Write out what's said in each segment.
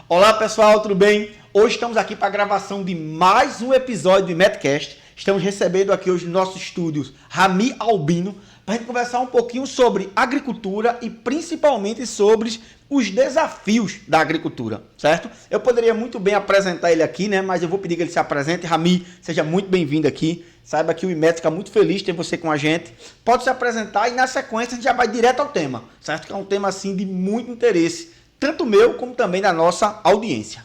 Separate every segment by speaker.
Speaker 1: Olá pessoal, tudo bem? Hoje estamos aqui para a gravação de mais um episódio do IMETcast. Estamos recebendo aqui hoje nos nossos estúdios Rami Albino para a gente conversar um pouquinho sobre agricultura e principalmente sobre os desafios da agricultura, certo? Eu poderia muito bem apresentar ele aqui, né? Mas eu vou pedir que ele se apresente. Rami, seja muito bem-vindo aqui. Saiba que o IMET fica muito feliz de ter você com a gente. Pode se apresentar e na sequência a gente já vai direto ao tema, certo? Que é um tema assim de muito interesse, tanto meu como também da nossa audiência.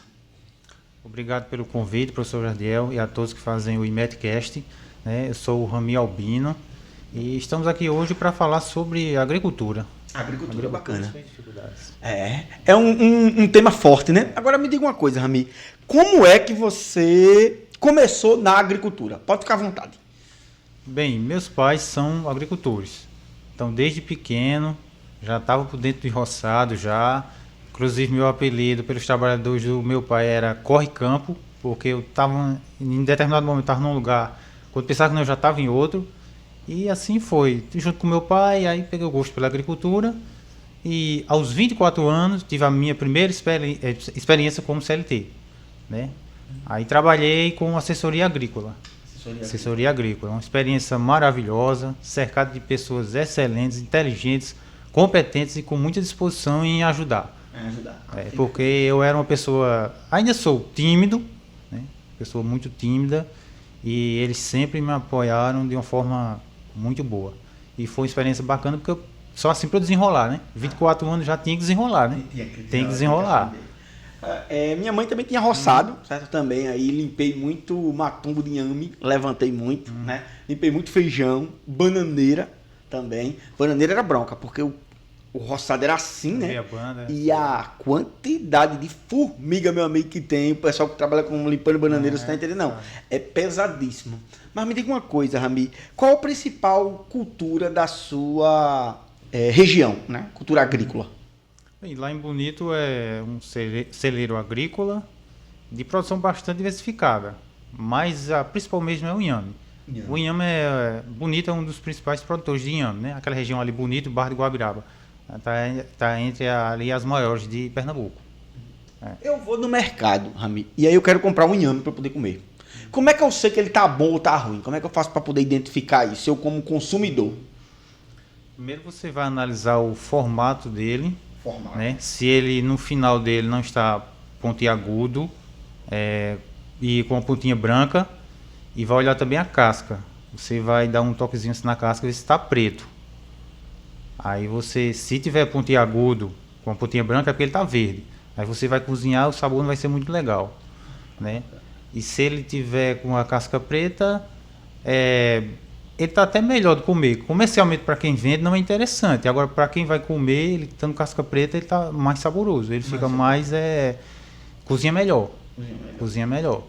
Speaker 2: Obrigado pelo convite, professor Jardiel, e a todos que fazem o IMETcast. Eu sou o Rami Albino e estamos aqui hoje para falar sobre agricultura.
Speaker 1: Agricultura bacana.
Speaker 2: Sem dificuldades.
Speaker 1: É um tema forte, né? Agora me diga uma coisa, Rami. Como é que você começou na agricultura? Pode ficar à vontade.
Speaker 2: Bem, meus pais são agricultores. Então, desde pequeno, já estava por dentro de roçado já. Inclusive, meu apelido pelos trabalhadores do meu pai era Corre-Campo, porque eu estava, em determinado momento, estava num lugar, quando pensava que não, eu já estava em outro. E assim foi. Junto com meu pai, aí peguei o gosto pela agricultura. E aos 24 anos, tive a minha primeira experiência como CLT, né? Aí trabalhei com assessoria agrícola. Assessoria agrícola. Uma experiência maravilhosa, cercado de pessoas excelentes, inteligentes, competentes e com muita disposição em ajudar. Porque eu era uma pessoa, ainda sou tímido, né? Pessoa muito tímida, e eles sempre me apoiaram de uma forma muito boa. E foi uma experiência bacana, porque só assim para eu desenrolar, né? 24 anos já tinha que desenrolar, né? Tem que desenrolar.
Speaker 1: Minha mãe também tinha roçado, certo? Também aí limpei muito matumbo de inhame, levantei muito, né? Limpei muito feijão, bananeira também. Bananeira era bronca, porque o roçado era assim, né? E a quantidade de formiga, meu amigo, que tem, o pessoal que trabalha com limpando bananeira, você tá entendendo? Não, é pesadíssimo. Mas me diga uma coisa, Rami, qual a principal cultura da sua região, né? Cultura agrícola?
Speaker 2: Bem, lá em Bonito é um celeiro agrícola de produção bastante diversificada, mas a principal mesmo é o inhame. O inhame Bonito é um dos principais produtores de inhame, né? Aquela região ali, Bonito, Barra de Guabiraba. Está entre ali as maiores de Pernambuco.
Speaker 1: Eu vou no mercado, Rami, e aí eu quero comprar um inhame para poder comer. Como é que eu sei que ele tá bom ou tá ruim? Como é que eu faço para poder identificar isso, eu como consumidor?
Speaker 2: Primeiro você vai analisar o formato dele, né? Se ele no final dele não está pontiagudo e com a pontinha branca, e vai olhar também a casca. Você vai dar um toquezinho assim na casca e ver se está preto. Aí você, se tiver pontiagudo com a pontinha branca, é porque ele está verde. Aí você vai cozinhar, o sabor não vai ser muito legal, né? E se ele tiver com a casca preta, ele está até melhor de comer. Comercialmente, para quem vende, não é interessante. Agora, para quem vai comer, ele estando casca preta, ele está mais saboroso. Ele fica mais... cozinha melhor. Cozinha melhor.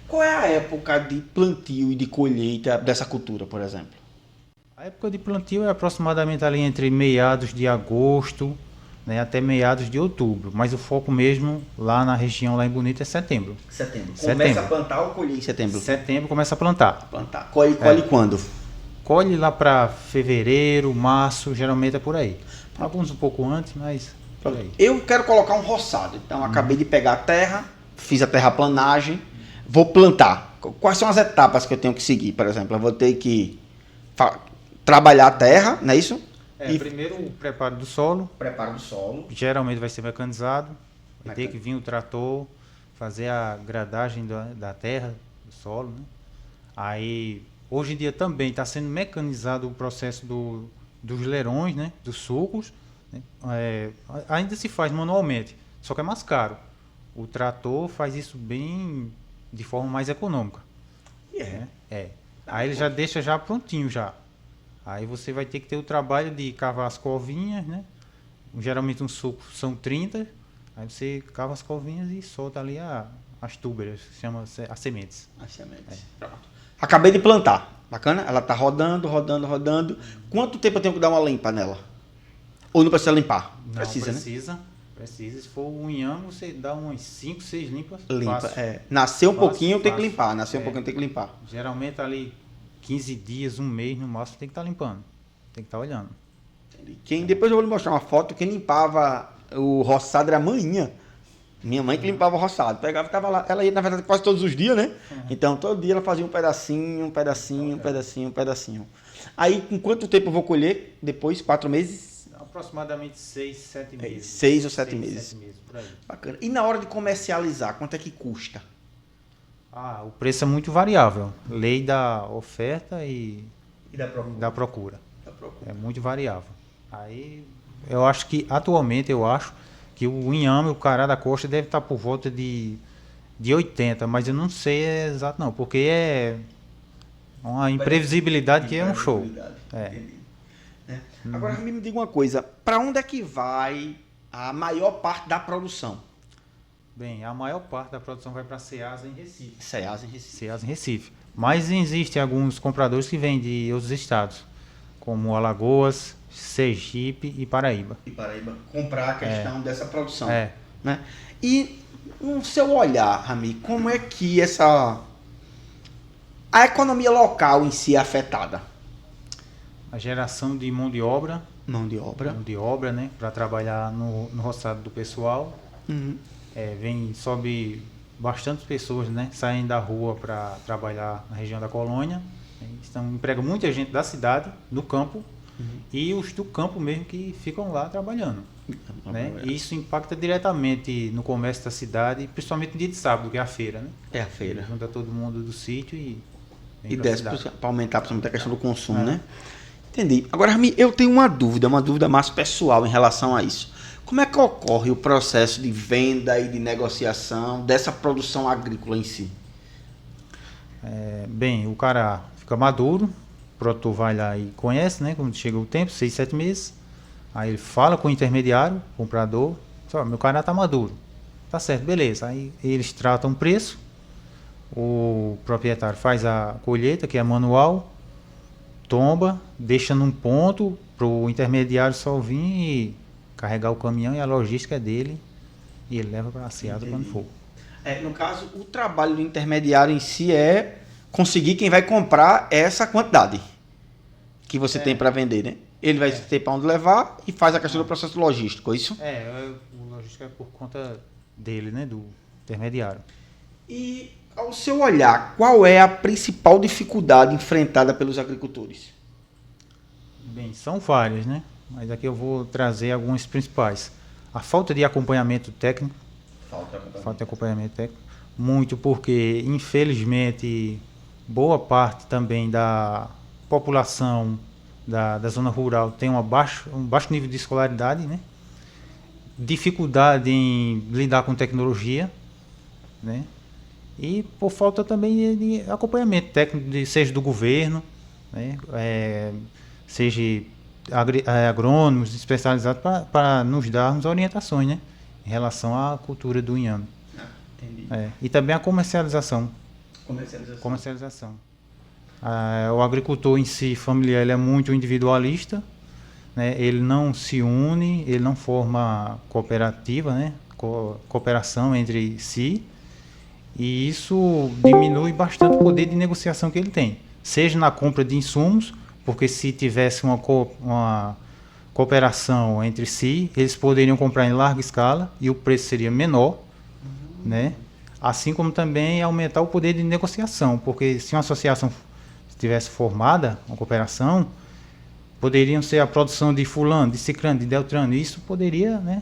Speaker 1: Qual é a época de plantio e de colheita dessa cultura, por exemplo?
Speaker 2: A época de plantio é aproximadamente ali entre meados de agosto, né, até meados de outubro. Mas o foco mesmo lá na região, lá em Bonito, é setembro.
Speaker 1: Começa a plantar ou colher em setembro?
Speaker 2: Setembro começa a plantar.
Speaker 1: Colhe quando?
Speaker 2: Colhe lá para fevereiro, março, geralmente é por aí. Alguns um pouco antes, mas por aí.
Speaker 1: Eu quero colocar um roçado. Então, acabei de pegar a terra, fiz a terraplanagem, vou plantar. Quais são as etapas que eu tenho que seguir? Por exemplo, eu vou ter que trabalhar a terra, não é isso?
Speaker 2: Primeiro o preparo do solo.
Speaker 1: Preparo do solo.
Speaker 2: Geralmente vai ser mecanizado. Vai ter que vir o trator, fazer a gradagem da terra, do solo, né? Aí, hoje em dia também está sendo mecanizado o processo dos leirões, né? Dos sulcos, né? Ainda se faz manualmente, só que é mais caro. O trator faz isso bem de forma mais econômica. Aí ele já deixa já prontinho já. Aí você vai ter que ter o trabalho de cavar as covinhas, né? Geralmente um suco são 30. Aí você cava as covinhas e solta ali as túberas, que chama as sementes.
Speaker 1: As sementes. Pronto. Acabei de plantar. Bacana? Ela tá rodando. Quanto tempo eu tenho que dar uma limpa nela? Ou não precisa limpar?
Speaker 2: Não,
Speaker 1: precisa, né?
Speaker 2: Precisa. Se for um inhame, você dá umas 5, 6 limpas.
Speaker 1: Limpa, Nasceu um pouquinho, tem que limpar. Geralmente
Speaker 2: ali 15 dias, um mês no máximo, tem que estar limpando. Tem que estar olhando.
Speaker 1: Depois eu vou lhe mostrar uma foto. Quem limpava o roçado era manhinha. Minha mãe que limpava o roçado. Pegava e ficava lá. Ela ia, na verdade, quase todos os dias, né? Então, todo dia ela fazia um pedacinho, um pedacinho, um pedacinho, um pedacinho. Aí, com quanto tempo eu vou colher? Depois, 4 meses?
Speaker 2: Aproximadamente 6, 7 meses.
Speaker 1: 6 ou 7 meses.
Speaker 2: 7 meses, por aí.
Speaker 1: Bacana. E na hora de comercializar, quanto é que custa?
Speaker 2: O preço é muito variável. Lei da oferta e da procura. É muito variável. Aí, eu acho que, atualmente, que o inhame, o cará da costa, deve estar por volta de 80, mas eu não sei exato não, porque é uma imprevisibilidade que é um show.
Speaker 1: Entendi. Agora, me diga uma coisa, para onde é que vai a maior parte da produção?
Speaker 2: Bem, a maior parte da produção vai para Ceasa em Recife.
Speaker 1: Ceasa em Recife.
Speaker 2: Ceasa em Recife. Mas existem alguns compradores que vêm de outros estados, como Alagoas, Sergipe e Paraíba.
Speaker 1: Comprar a questão dessa produção. Né? E no seu olhar, Rami, como é que a economia local em si é afetada?
Speaker 2: A geração de mão de obra.
Speaker 1: Mão de obra,
Speaker 2: né? Para trabalhar no roçado do pessoal.
Speaker 1: Uhum.
Speaker 2: Sobe bastante pessoas, né? Saem da rua para trabalhar na região da colônia. Então, emprega muita gente da cidade, no campo. E os do campo mesmo que ficam lá trabalhando. Né? E isso impacta diretamente no comércio da cidade, principalmente no dia de sábado, que é a feira. Né?
Speaker 1: É a feira.
Speaker 2: Junta todo mundo do sítio e
Speaker 1: desce para aumentar principalmente a questão do consumo, né? Entendi. Agora, Rami, eu tenho uma dúvida mais pessoal em relação a isso. Como é que ocorre o processo de venda e de negociação dessa produção agrícola em si?
Speaker 2: Bem, o cara fica maduro, o produtor vai lá e conhece, né? Quando chega o tempo, 6, 7 meses. Aí ele fala com o intermediário, comprador, meu cara está maduro. Tá certo, beleza. Aí eles tratam o preço, o proprietário faz a colheita, que é manual, tomba, deixa num ponto para o intermediário só vir e carregar o caminhão, e a logística é dele e ele leva para a Ceasa quando for.
Speaker 1: No caso, o trabalho do intermediário em si é conseguir quem vai comprar essa quantidade que você tem para vender, né? Ele vai ter para onde levar e faz a questão do processo logístico, é isso?
Speaker 2: O logístico é por conta dele, né? Do intermediário.
Speaker 1: E, ao seu olhar, qual é a principal dificuldade enfrentada pelos agricultores?
Speaker 2: Bem, são várias, né? Mas aqui eu vou trazer algumas principais. A falta de acompanhamento técnico. Falta de acompanhamento técnico. Muito porque, infelizmente, boa parte também da população da zona rural tem um baixo nível de escolaridade, né? Dificuldade em lidar com tecnologia, né? E por falta também de acompanhamento técnico, seja do governo, né? Seja agrônomos especializados para nos darmos orientações, né? Em relação à cultura do inhame.
Speaker 1: Entendi.
Speaker 2: E também a comercialização. O agricultor em si, familiar, ele é muito individualista, né? Ele não se une, ele não forma cooperativa, né? Cooperação entre si, e isso diminui bastante o poder de negociação que ele tem, seja na compra de insumos, porque se tivesse uma cooperação entre si, eles poderiam comprar em larga escala e o preço seria menor, né? Assim como também aumentar o poder de negociação, porque se uma associação tivesse formada, uma cooperação, poderiam ser a produção de fulano, de ciclano, de deltrano, e isso poderia, né,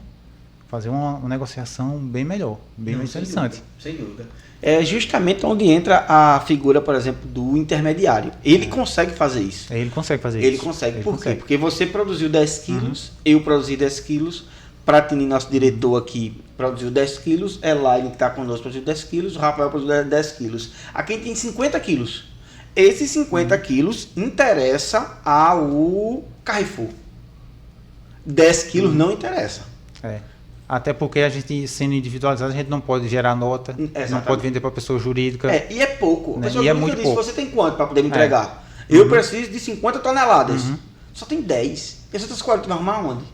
Speaker 2: fazer uma negociação bem melhor, bem mais interessante.
Speaker 1: Sem dúvida. É justamente onde entra a figura, por exemplo, do intermediário. Ele consegue fazer isso.
Speaker 2: Ele consegue fazer
Speaker 1: Ele
Speaker 2: isso.
Speaker 1: consegue. Por quê? Porque você produziu 10 quilos, eu produzi 10 quilos, Pratini, nosso diretor aqui, produziu 10 quilos, Elaine, que está conosco, produziu 10 quilos, o Rafael produziu 10 quilos. Aqui tem 50 quilos. Esses 50 quilos interessa ao Carrefour. 10 quilos não interessa.
Speaker 2: Até porque a gente, sendo individualizado, a gente não pode gerar nota, não pode vender para pessoa jurídica.
Speaker 1: E é pouco.
Speaker 2: Né? E é muito pouco.
Speaker 1: Você tem quanto para poder me entregar? Eu preciso de 50 toneladas. Só tem 10. E as outras 40 vai arrumar onde?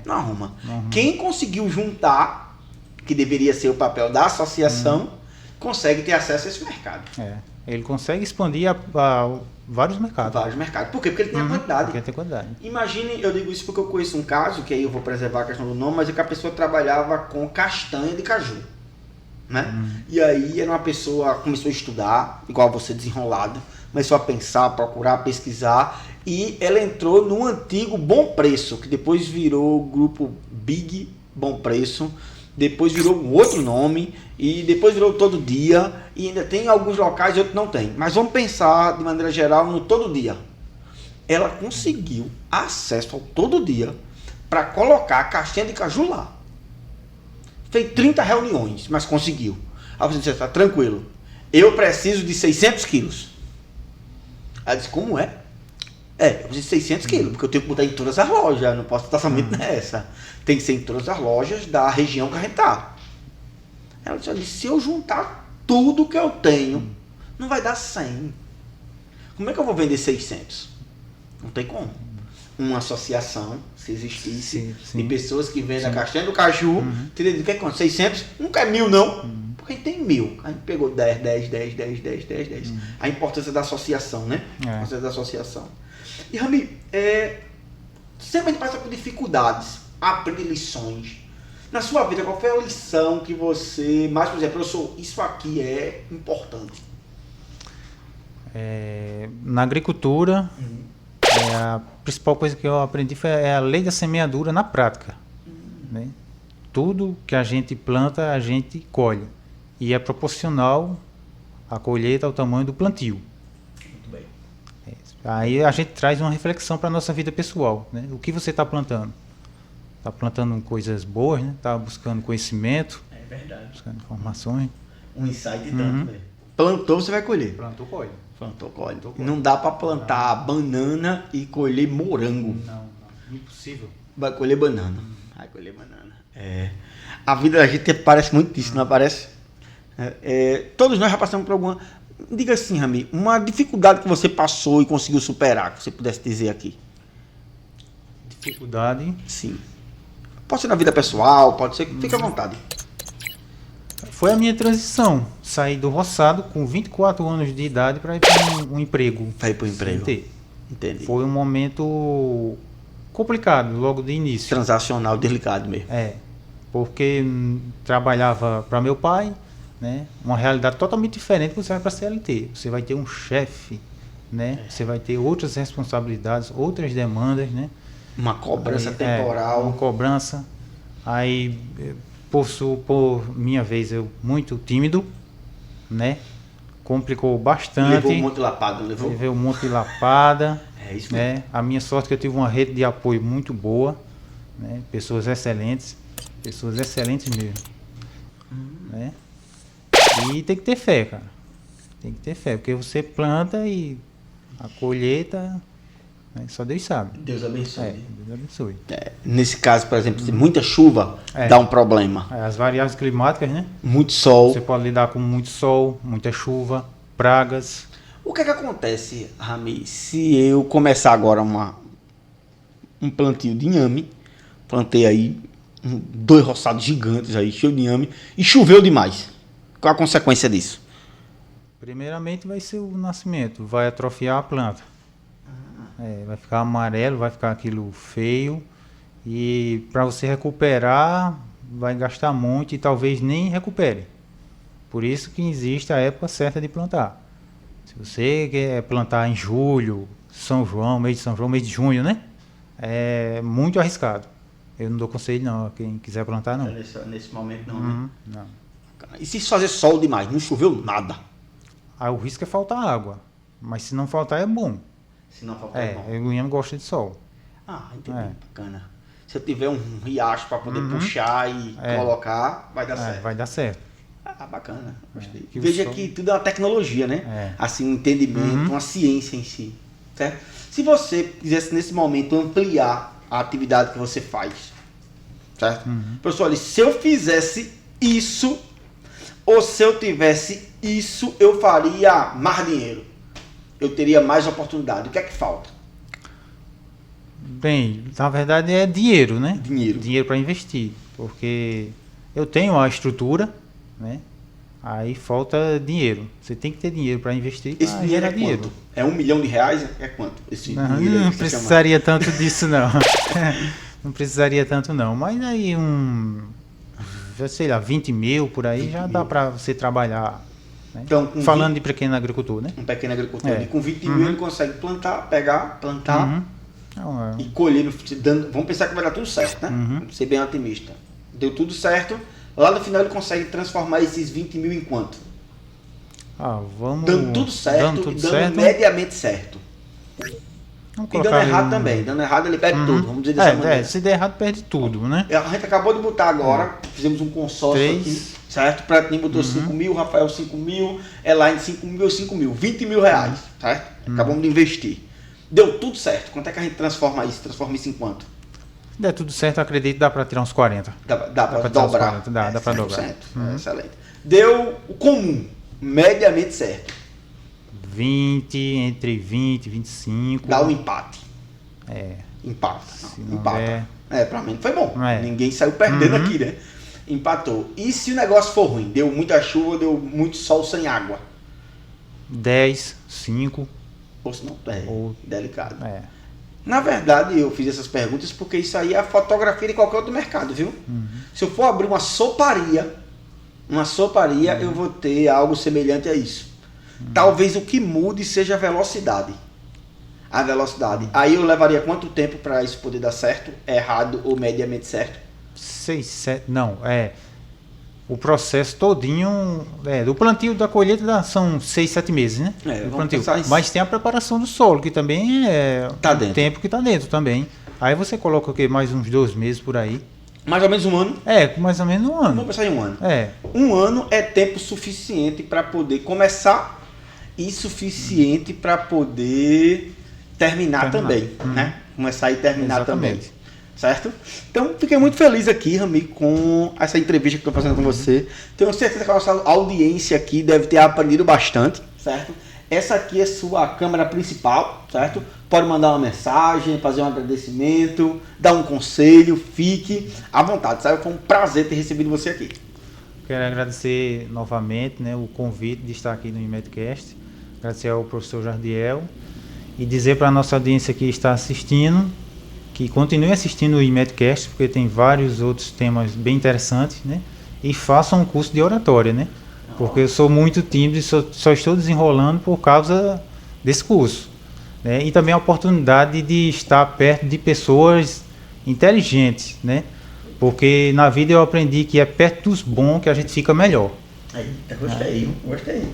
Speaker 1: Não arruma. Quem conseguiu juntar, que deveria ser o papel da associação, consegue ter acesso a esse mercado.
Speaker 2: ele consegue expandir a vários mercados.
Speaker 1: Vários mercados. Por quê? Porque ele tem a quantidade.
Speaker 2: Porque tem quantidade.
Speaker 1: Imagine, eu digo isso porque eu conheço um caso, que aí eu vou preservar a questão do nome, mas é que a pessoa trabalhava com castanha de caju. Né? E aí era uma pessoa, começou a estudar, igual você desenrolado, começou a pensar, procurar, pesquisar, e ela entrou no antigo Bom Preço, que depois virou o grupo Big Bom Preço, depois virou um outro nome, e depois virou Todo Dia, e ainda tem alguns locais e outros não tem. Mas vamos pensar de maneira geral no Todo Dia. Ela conseguiu acesso ao Todo Dia para colocar a castanha de caju lá. Fez 30 reuniões, mas conseguiu. Aí você disse, tá tranquilo. Eu preciso de 600 quilos. Ela disse, como é? Eu preciso de 600 quilos, porque eu tenho que botar em todas as lojas. Não posso estar somente nessa. Tem que ser em todas as lojas da região que a gente tá. Ela disse, se eu juntar tudo que eu tenho, não vai dar 100. Como é que eu vou vender 600? Não tem como. Uma associação, se existisse, de pessoas que vendem a castanha do caju, teria dito, quanto? 600? Nunca é 1000, não. Porque a gente tem 1000. A gente pegou 10. A importância da associação, né? A importância da associação. E, Rami, sempre a gente passa por dificuldades, aprende lições. Na sua vida, qual foi a lição que você, mais por exemplo, isso aqui é importante?
Speaker 2: Na agricultura, a principal coisa que eu aprendi foi a lei da semeadura na prática. Né? Tudo que a gente planta, a gente colhe. E é proporcional a colheita ao tamanho do plantio.
Speaker 1: Muito bem.
Speaker 2: Aí a gente traz uma reflexão para a nossa vida pessoal. Né? O que você está plantando? Está plantando coisas boas, né? Está buscando conhecimento.
Speaker 1: É verdade.
Speaker 2: Buscando informações.
Speaker 1: Um insight tanto, né? Plantou, você vai colher.
Speaker 2: Plantou, colhe.
Speaker 1: Plantou, colhe. Não dá para plantar banana e colher morango.
Speaker 2: Não. Impossível.
Speaker 1: Vai colher banana. Vai colher banana. A vida da gente parece muito disso, não parece? Todos nós já passamos por alguma... Diga assim, Rami, uma dificuldade que você passou e conseguiu superar, que você pudesse dizer aqui.
Speaker 2: Dificuldade?
Speaker 1: Sim. Pode ser na vida pessoal, pode ser... Fique à vontade.
Speaker 2: Foi a minha transição. Saí do roçado com 24 anos de idade para ir para um emprego.
Speaker 1: Vai para o emprego.
Speaker 2: Entendi. Foi um momento complicado, logo de início.
Speaker 1: Transacional, delicado mesmo.
Speaker 2: Porque trabalhava para meu pai, né? Uma realidade totalmente diferente quando você vai para a CLT. Você vai ter um chefe, né? Você vai ter outras responsabilidades, outras demandas, né?
Speaker 1: Uma cobrança temporal.
Speaker 2: Uma cobrança. Aí, por minha vez, eu muito tímido, né? Complicou bastante.
Speaker 1: Levou um monte de lapada, levou?
Speaker 2: Levei um monte de lapada.
Speaker 1: Isso
Speaker 2: né?
Speaker 1: mesmo.
Speaker 2: A minha sorte é que eu tive uma rede de apoio muito boa, né? Pessoas excelentes mesmo. Né? E tem que ter fé, cara. Tem que ter fé, porque você planta e a colheita, né? Só Deus sabe.
Speaker 1: Deus abençoe.
Speaker 2: Deus abençoe.
Speaker 1: Nesse caso, por exemplo, se muita chuva, dá um problema.
Speaker 2: As variáveis climáticas, né?
Speaker 1: Muito sol.
Speaker 2: Você pode lidar com muito sol, muita chuva, pragas.
Speaker 1: O que é que acontece, Rami, se eu começar agora um plantio de inhame, plantei aí 2 roçados gigantes aí, cheio de inhame, e choveu demais? Qual a consequência disso?
Speaker 2: Primeiramente vai ser o nascimento, vai atrofiar a planta. Vai ficar amarelo, vai ficar aquilo feio, e para você recuperar vai gastar muito e talvez nem recupere. Por isso que existe a época certa de plantar. Se você quer plantar em julho, São João, mês de junho, né? É muito arriscado. Eu não dou conselho não, quem quiser plantar não.
Speaker 1: Nesse momento não, né?
Speaker 2: Não.
Speaker 1: E se fazer sol demais, não choveu nada?
Speaker 2: O risco é faltar água, mas se não faltar é bom.
Speaker 1: Se não faltar é bom.
Speaker 2: O inhame gosta de sol.
Speaker 1: Entendi, bacana. Se eu tiver um riacho para poder puxar e colocar, vai dar certo.
Speaker 2: Vai dar certo.
Speaker 1: Bacana, gostei.
Speaker 2: Que
Speaker 1: Veja que tudo é uma tecnologia, né? Assim, um entendimento, uma ciência em si. Certo? Se você quisesse nesse momento ampliar a atividade que você faz, certo? Professor, olha, se eu fizesse isso, ou se eu tivesse isso, eu faria mais dinheiro. Eu teria mais oportunidade. O que é que falta?
Speaker 2: Bem, na verdade é dinheiro, né?
Speaker 1: Dinheiro.
Speaker 2: Dinheiro para investir. Porque eu tenho a estrutura, né? Aí falta dinheiro. Você tem que ter dinheiro para investir.
Speaker 1: Esse dinheiro é quanto? É R$1 milhão? É quanto? Esse dinheiro
Speaker 2: Não precisaria tanto disso, não. Não precisaria tanto, não. Mas aí sei lá, 20 mil por aí já dá para você trabalhar. Né?
Speaker 1: Então,
Speaker 2: falando de pequeno agricultor, né?
Speaker 1: Um pequeno agricultor. E com 20 mil ele consegue plantar e colher. Vamos pensar que vai dar tudo certo, né? Vamos ser bem otimista. Deu tudo certo. Lá no final ele consegue transformar esses 20 mil em quanto?
Speaker 2: Dando
Speaker 1: tudo certo e dando mediamente certo. E dando errado também. Dando errado ele perde tudo. Vamos dizer dessa maneira.
Speaker 2: Se der errado, perde tudo, né?
Speaker 1: A gente acabou de botar agora, fizemos um consórcio aqui, certo? Pratinho botou 5 mil, Rafael 5 mil, Elaine 5 mil, 5 mil. 20 mil reais, certo? Acabamos de investir. Deu tudo certo. Quanto é que a gente transforma isso? Transforma isso em quanto?
Speaker 2: Der tudo certo, acredito que dá para tirar uns 40.
Speaker 1: Dá para dobrar.
Speaker 2: Dá para dobrar.
Speaker 1: Excelente. Deu o comum, mediamente certo.
Speaker 2: 20, entre 20 e 25.
Speaker 1: Dá um empate. Empata. Pra mim não foi bom. Ninguém saiu perdendo aqui, né? Empatou. E se o negócio for ruim? Deu muita chuva, deu muito sol sem água?
Speaker 2: 10, 5.
Speaker 1: Ou delicado. Na verdade, eu fiz essas perguntas porque isso aí é a fotografia de qualquer outro mercado, viu? Se eu for abrir uma soparia, eu vou ter algo semelhante a isso. Talvez o que mude seja a velocidade. Aí eu levaria quanto tempo para isso poder dar certo? Errado ou mediamente certo?
Speaker 2: 6, 7, não, o processo todinho, do plantio da colheita são 6, 7 meses, né? Mas tem a preparação do solo, que também é o tempo que está dentro também. Aí você coloca o quê? Mais uns 2 meses por aí.
Speaker 1: Mais ou menos um ano?
Speaker 2: Mais ou menos um ano.
Speaker 1: Vamos pensar em um ano. Um ano é tempo suficiente para poder começar e suficiente para poder terminar também, né? Começar e terminar também. Certo? Então, fiquei muito feliz aqui, Rami, com essa entrevista que estou fazendo com você. Tenho certeza que a nossa audiência aqui deve ter aprendido bastante, certo? Essa aqui é sua câmera principal, certo? Pode mandar uma mensagem, fazer um agradecimento, dar um conselho, fique à vontade, sabe? Foi um prazer ter recebido você aqui.
Speaker 2: Quero agradecer novamente, né, o convite de estar aqui no IMEDcast, agradecer ao professor Jardiel e dizer para a nossa audiência que está assistindo, que continue assistindo o IMEDcast, porque tem vários outros temas bem interessantes, né? E façam um curso de oratória, né? Porque eu sou muito tímido e só estou desenrolando por causa desse curso, né? E também a oportunidade de estar perto de pessoas inteligentes, né? Porque na vida eu aprendi que é perto dos bons que a gente fica melhor.
Speaker 1: Gostei,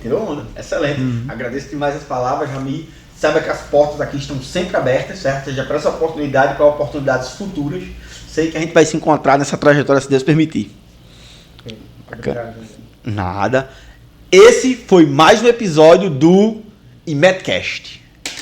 Speaker 1: tirou onda, excelente. Agradeço demais as palavras, Rami. Saiba que as portas aqui estão sempre abertas, certo? Seja para essa oportunidade, para oportunidades futuras. Sei que a gente vai se encontrar nessa trajetória, se Deus permitir. Bacana. Nada. Esse foi mais um episódio do IMEDcast.